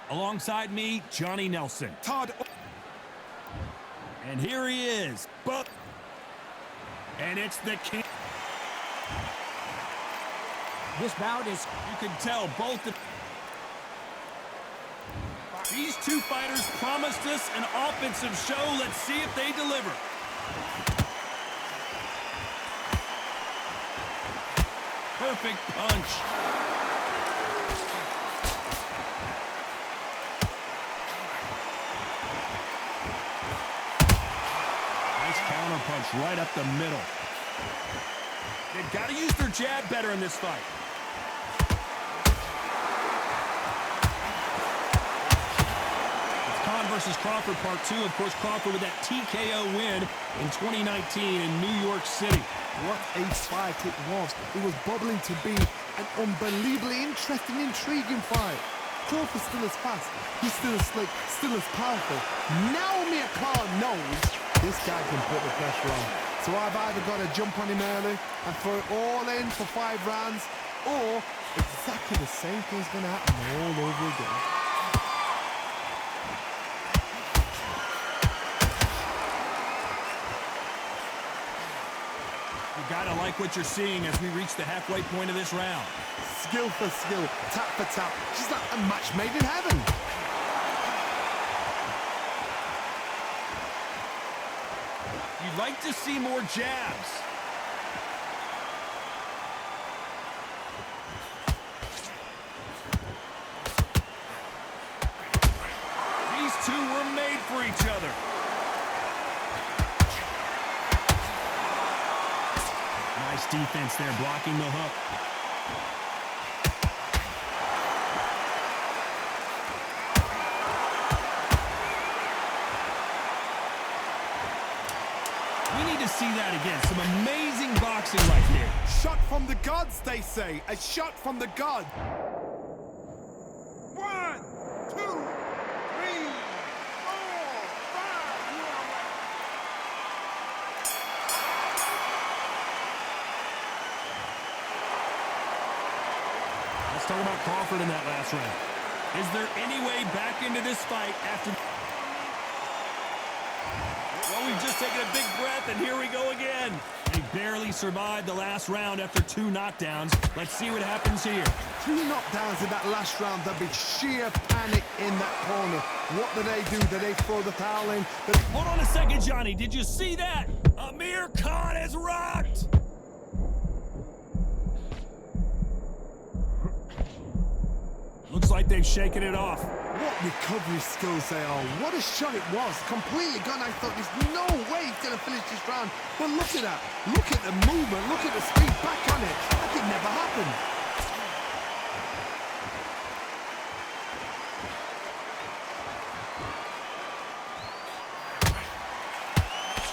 Alongside me, Johnny Nelson. Todd. And here he is. And it's the king. This bout is... You can tell both the... These two fighters promised us an offensive show. Let's see if they deliver. Perfect punch. Nice counter punch right up the middle. They've got to use their jab better in this fight. Versus Crawford Part 2. Of course, Crawford with that TKO win in 2019 in New York City. What a fight it was. It was bubbling to be an unbelievably interesting, intriguing fight. Crawford's still as fast. He's still as slick, still as powerful. Now Amir Khan knows this guy can put the pressure on. So I've either got to jump on him early and throw it all in for 5 rounds, or exactly the same thing's going to happen all over again. Gotta like what you're seeing as we reach the halfway point of this round. Skill for skill, tap for tap, just like a match made in heaven. You'd like to see more jabs. These two were made for each other. Nice defense there, blocking the hook. We need to see that again. Some amazing boxing right here. Shot from the gods, they say. A shot from the gods. 1, 2, 3, 4, 5. Let's talk about Crawford in that last round. Is there any way back into this fight after... Well, we've just taken a big breath, and here we go again. They barely survived the last round after 2 knockdowns. Let's see what happens here. 2 knockdowns in that last round. There'll be sheer panic in that corner. What do? Do they throw the towel in? Hold on a second, Johnny. Did you see that? Amir Khan is rocked. Looks like they've shaken it off. What recovery skills they are. What a shot it was. Completely gone. I thought there's no way he's going to finish this round. But look at that. Look at the movement. Look at the speed back on it. Like it never happened.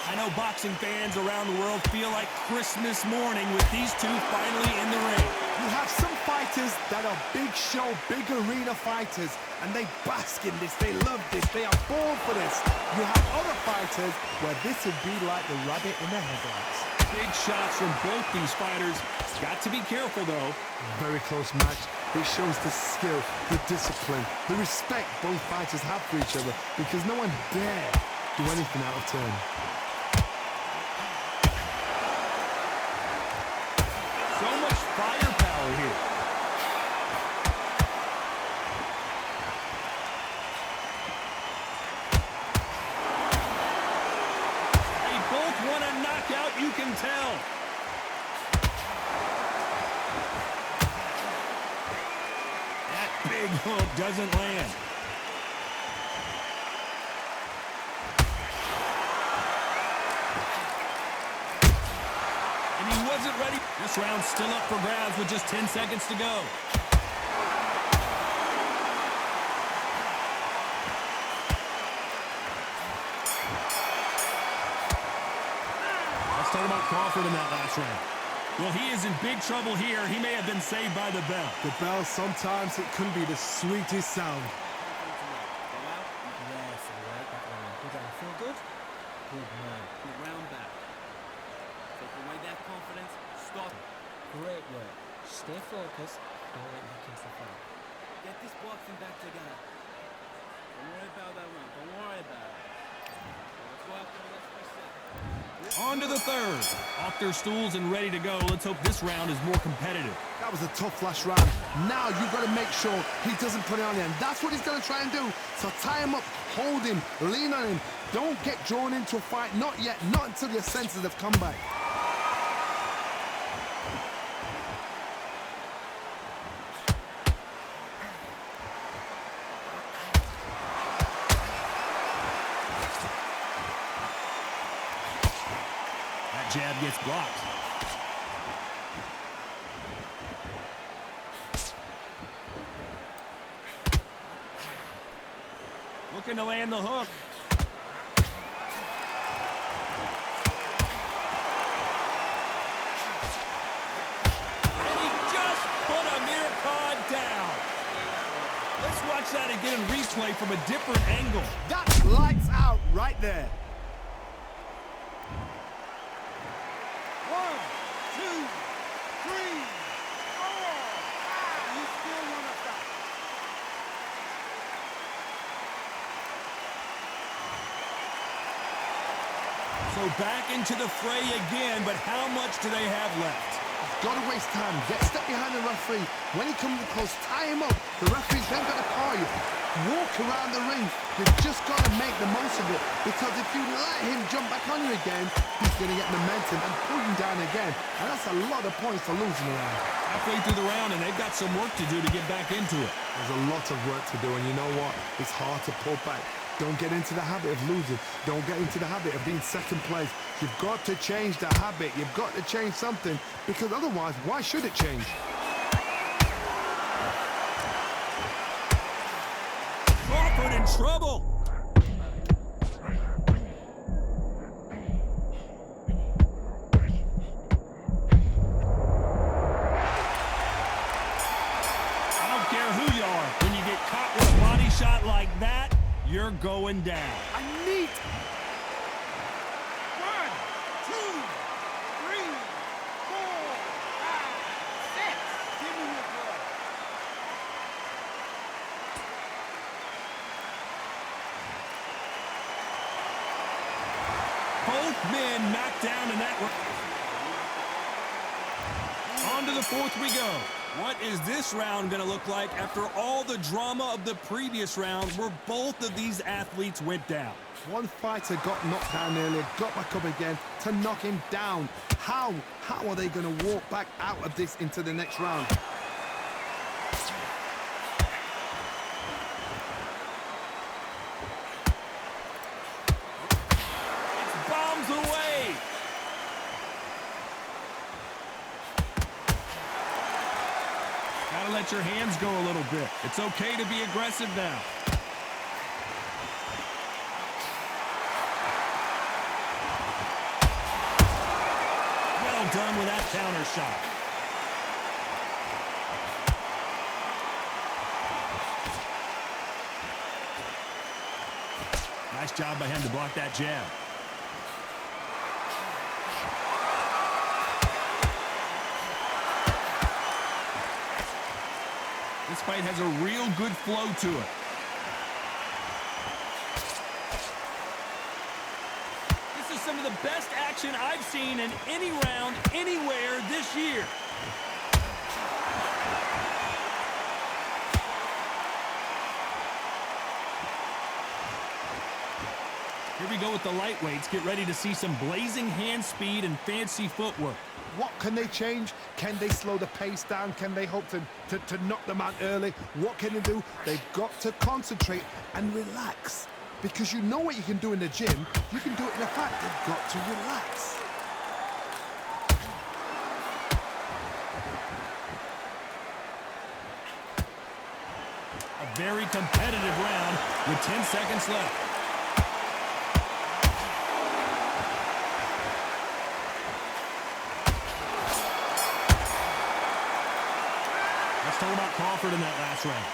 I know boxing fans around the world feel like Christmas morning with these two finally in the ring. You have some fighters that are big show, big arena fighters, and they bask in this, they love this, they are born for this. You have other fighters where this would be like the rabbit in the headlights. Big shots from both these fighters. Got to be careful, though. Very close match. It shows the skill, the discipline, the respect both fighters have for each other, because no one dare do anything out of turn. So much firepower here. They both want a knockout, you can tell. That big hook doesn't land. Wasn't ready. This round's still up for grabs with just 10 seconds to go. Let's talk about Crawford in that last round. Well, he is in big trouble here. He may have been saved by the bell. The bell, sometimes it can be the sweetest sound. Yes, I like that round. Did that feel good? Good man. Good round back. Take away that confidence. Stop. Great work. Stay focused. Don't let you kiss the fight. Get this boxing back together. Don't worry about that one. Don't worry about it. Let's go after the next set. On to the third. Off their stools and ready to go. Let's hope this round is more competitive. That was a tough last round. Now you've got to make sure he doesn't put it on you, and that's what he's going to try and do. So tie him up, hold him, lean on him. Don't get drawn into a fight. Not yet. Not until your senses have come back. That jab gets blocked. Looking to land the hook. And he just put Amir Khan down. Let's watch that again in replay from a different angle. That's lights out right there. 1, 2, 3, 4, 5. You still want to stop. So back into the fray again, but how much do they have left? Got to waste time. Get step behind the referee. When he comes close, tie him up. The referee's then got to call you. Walk around the ring. You've just got to make the most of it. Because if you let him jump back on you again, he's going to get momentum and pull you down again. And that's a lot of points for losing around. Halfway through the round, and they've got some work to do to get back into it. There's a lot of work to do, and you know what? It's hard to pull back. Don't get into the habit of losing. Don't get into the habit of being second place. You've got to change the habit. You've got to change something, because otherwise, why should it change? Crawford in trouble. I don't care who you are. When you get caught with a body shot like that, you're going down. I need... 1, 2, 3, 4, 5, 6. Give me your blood. Both men knocked down in that round. On to the fourth we go. What is this round going to look like after all the drama of the previous round where both of these athletes went down? One fighter got knocked down earlier, got back up again to knock him down. How are they going to walk back out of this into the next round? It's bombs away. Gotta let your hands go a little bit. It's okay to be aggressive now. Well done with that counter shot. Nice job by him to block that jab. This fight has a real good flow to it. This is some of the best action I've seen in any round, anywhere this year. Here we go with the lightweights. Get ready to see some blazing hand speed and fancy footwork. What can they change? Can they slow the pace down? Can they hope to knock them out early? What can they do? They've got to concentrate and relax. Because you know what you can do in the gym. You can do it in a fight. They've got to relax. A very competitive round with 10 seconds left. Let's talk about Crawford in that last round.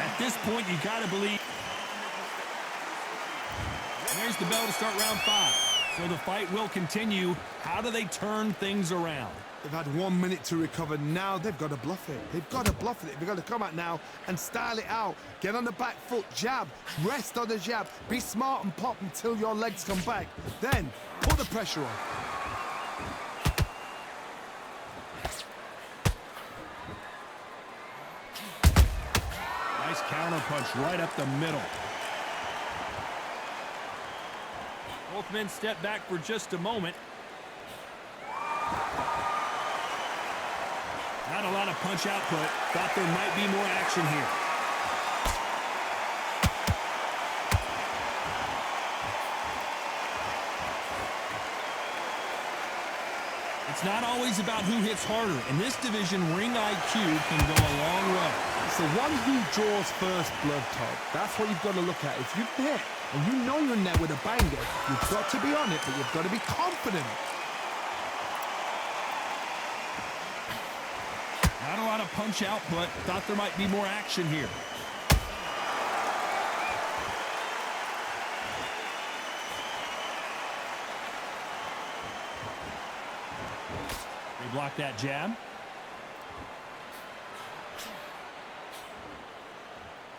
At this point, you got to believe. There's the bell to start round 5. So the fight will continue. How do they turn things around? They've had 1 minute to recover. Now they've got to bluff it. They've got to bluff it. They've got to come out now and style it out. Get on the back foot, jab, rest on the jab. Be smart and pop until your legs come back. Then put the pressure on. Nice counter punch right up the middle. Both men step back for just a moment. Not a lot of punch output. Thought there might be more action here. It's not always about who hits harder. In this division, ring IQ can go a long way. It's the one who draws first blood, Todd. That's what you've got to look at. If you've hit and you know you're in there with a banger, you've got to be on it, but you've got to be confident. Not a lot of punch output. Thought there might be more action here. They block that jab.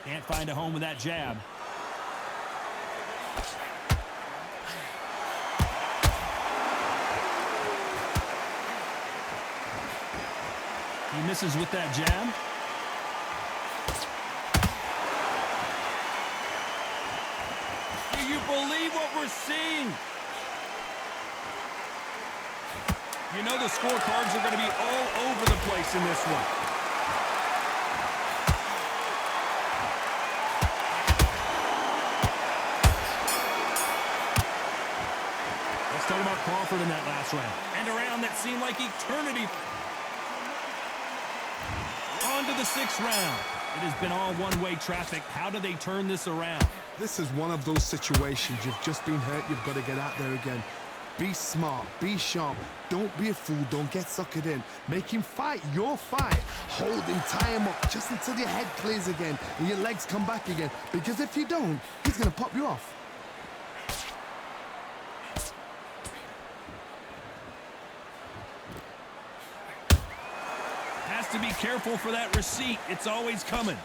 Can't find a home with that jab. He misses with that jab. Do you believe what we're seeing? You know the scorecards are going to be all over the place in this one. Let's talk about Crawford in that last round. And a round that seemed like eternity. On to the 6th round. It has been all one-way traffic. How do they turn this around? This is one of those situations. You've just been hurt. You've got to get out there again. Be smart. Be sharp. Don't be a fool. Don't get suckered in. Make him fight your fight. Hold him. Tie him up just until your head clears again and your legs come back again. Because if you don't, he's going to pop you off. To be careful for that receipt. It's always coming.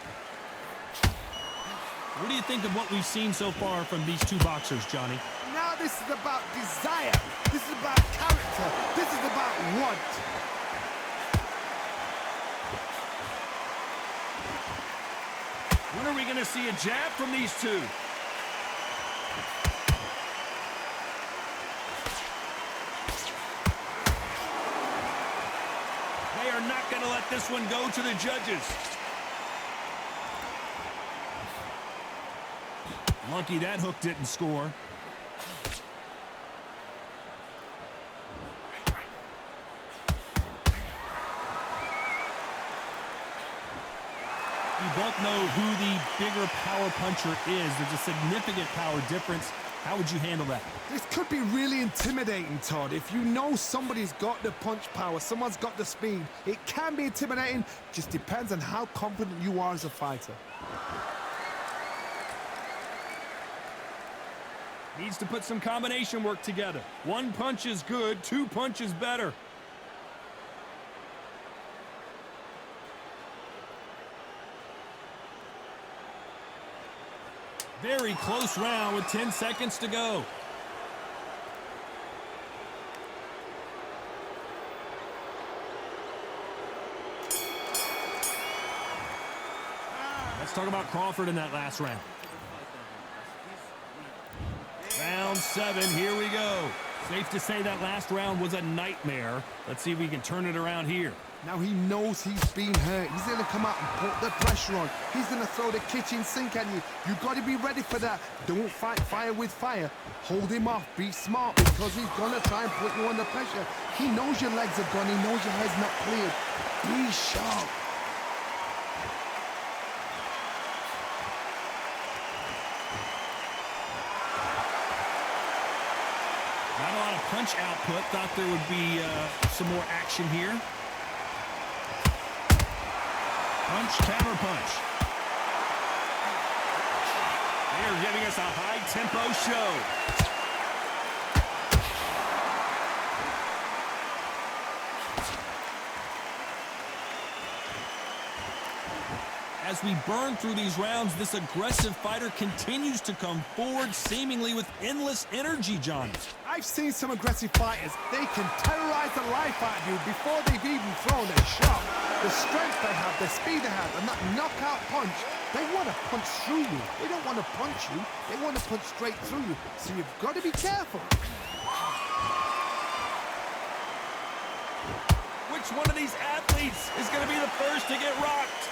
What do you think of what we've seen so far from these two boxers, Johnny? Now this is about desire. This is about character. This is about want. When are we going to see a jab from these two? Not going to let this one go to the judges. Lucky that hook didn't score. You both know who the bigger power puncher is. There's a significant power difference. How would you handle that? This could be really intimidating, Todd. If you know somebody's got the punch power, someone's got the speed, it can be intimidating. Just depends on how confident you are as a fighter. Needs to put some combination work together. One punch is good, two punches better. Very close round with 10 seconds to go. Let's talk about Crawford in that last round. Round 7, here we go. Safe to say that last round was a nightmare. Let's see if we can turn it around here. Now he knows he's been hurt. He's going to come out and put the pressure on. He's going to throw the kitchen sink at you. You've got to be ready for that. Don't fight fire with fire. Hold him off. Be smart because he's going to try and put you under pressure. He knows your legs are gone. He knows your head's not cleared. Be sharp. Not a lot of punch output. Thought there would be some more action here. Punch, counter punch. They are giving us a high-tempo show. As we burn through these rounds, this aggressive fighter continues to come forward, seemingly with endless energy, Johnny. I've seen some aggressive fighters. They can terrorize the life out of you before they've even thrown a shot. The strength they have, the speed they have, and that knockout punch, they want to punch through you. They don't want to punch you. They want to punch straight through you. So you've got to be careful. Which one of these athletes is going to be the first to get rocked?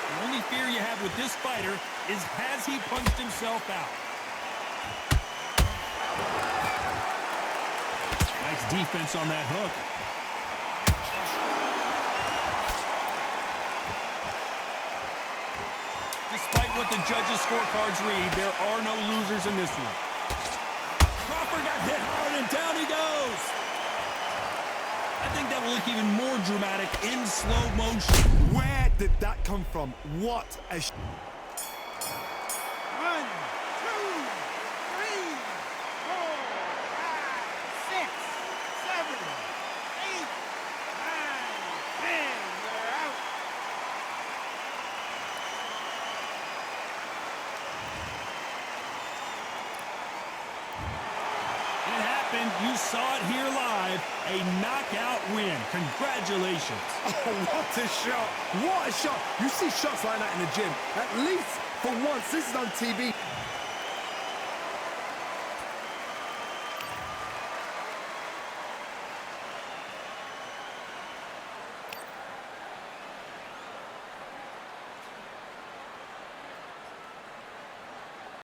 The only fear you have with this fighter is, has he punched himself out? Nice defense on that hook. Despite what the judges' scorecards read, there are no losers in this one. Crawford got hit hard, and down he goes. I think that will look even more dramatic in slow motion. Where did that come from? What a... 1, 2, 3, 4, 5, 6, 7, 8, 9, 10. They're out. It happened. You saw it here live. A knockout win. Congratulations. Oh, what a shot. What a shot. You see shots like that in the gym. At least for once, this is on TV.